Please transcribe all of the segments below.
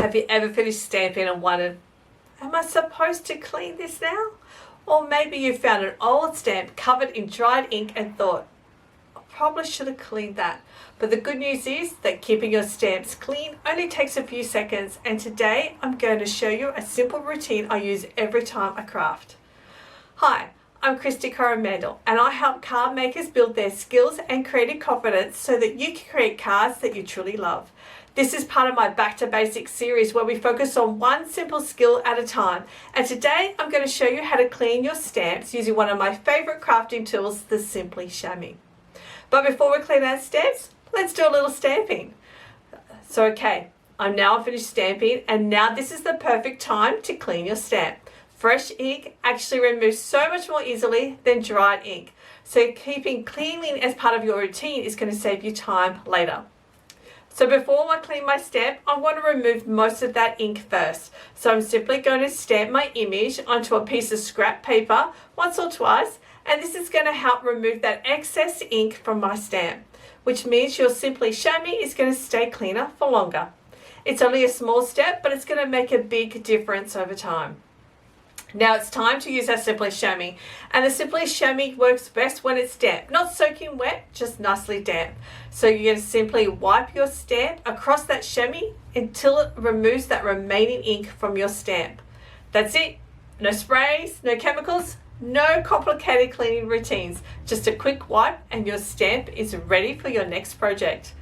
Have you ever finished stamping and wondered, am I supposed to clean this now? Or maybe you found an old stamp covered in dried ink and thought, I probably should have cleaned that. But the good news is that keeping your stamps clean only takes a few seconds, and today I'm going to show you a simple routine I use every time I craft. Hi, I'm Kristy Coromandel, and I help card makers build their skills and creative confidence so that you can create cards that you truly love. This is part of my Back to Basics series where we focus on one simple skill at a time. And today I'm going to show you how to clean your stamps using one of my favorite crafting tools, the Simply Shammy. But before we clean our stamps, let's do a little stamping. So okay, I'm now finished stamping, and now this is the perfect time to clean your stamp. Fresh ink actually removes so much more easily than dried ink. So keeping cleaning as part of your routine is going to save you time later. So before I clean my stamp, I want to remove most of that ink first. So I'm simply going to stamp my image onto a piece of scrap paper once or twice, and this is going to help remove that excess ink from my stamp, which means your Simply Shammy is going to stay cleaner for longer. It's only a small step, but it's going to make a big difference over time. Now it's time to use our Simply Shammy, and the Simply Shammy works best when it's damp, not soaking wet, just nicely damp. So you're going to simply wipe your stamp across that chamois until it removes that remaining ink from your stamp. That's it. No sprays, no chemicals, no complicated cleaning routines. Just a quick wipe and your stamp is ready for your next project.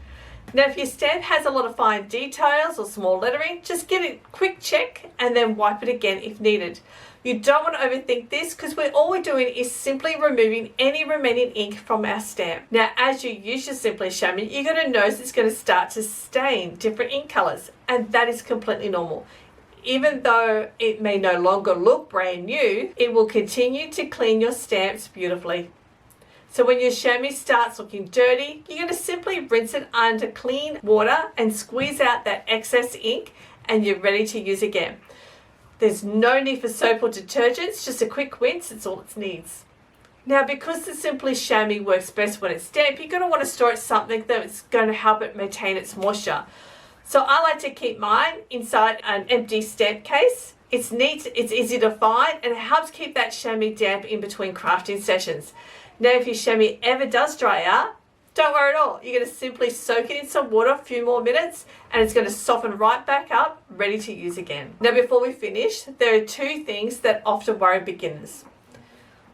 Now if your stamp has a lot of fine details or small lettering, just give it a quick check and then wipe it again if needed. You don't want to overthink this because all we're doing is simply removing any remaining ink from our stamp. Now as you use your Simply Shammy, you're going to notice it's going to start to stain different ink colours, and that is completely normal. Even though it may no longer look brand new, it will continue to clean your stamps beautifully. So when your chamois starts looking dirty, you're going to simply rinse it under clean water and squeeze out that excess ink, and you're ready to use again. There's no need for soap or detergents, just a quick rinse, it's all it needs. Now because the Simply Shammy works best when it's damp, you're going to want to store it something that's going to help it maintain its moisture. So I like to keep mine inside an empty stamp case. It's neat, it's easy to find, and it helps keep that chamois damp in between crafting sessions. Now if your chamois ever does dry out, don't worry at all. You're going to simply soak it in some water a few more minutes and it's going to soften right back up, ready to use again. Now before we finish, there are two things that often worry beginners.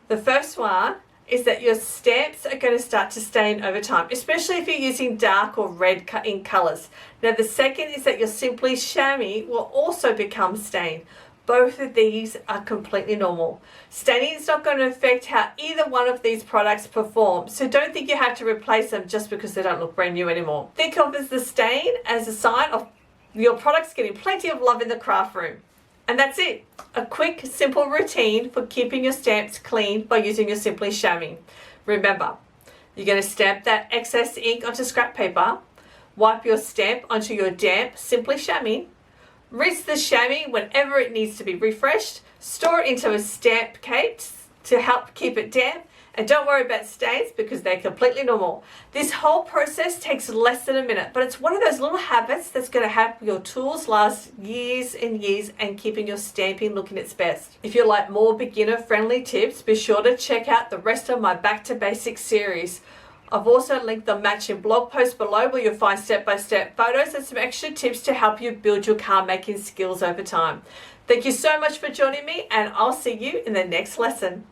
The first one is that your stamps are going to start to stain over time, especially if you're using dark or red ink colours. Now the second is that your Simply Shammy will also become stained. Both of these are completely normal. Staining is not going to affect how either one of these products perform, so don't think you have to replace them just because they don't look brand new anymore. Think of the stain as a sign of your products getting plenty of love in the craft room. And that's it. A quick, simple routine for keeping your stamps clean by using your Simply Shammy. Remember, you're going to stamp that excess ink onto scrap paper, wipe your stamp onto your damp Simply Shammy, rinse the chamois whenever it needs to be refreshed, store it into a stamp case to help keep it damp, and don't worry about stains because they're completely normal. This whole process takes less than a minute, but it's one of those little habits that's going to help your tools last years and years and keeping your stamping looking its best. If you like more beginner-friendly tips, be sure to check out the rest of my Back to Basics series. I've also linked the matching blog post below where you'll find step-by-step photos and some extra tips to help you build your card making skills over time. Thank you so much for joining me, and I'll see you in the next lesson.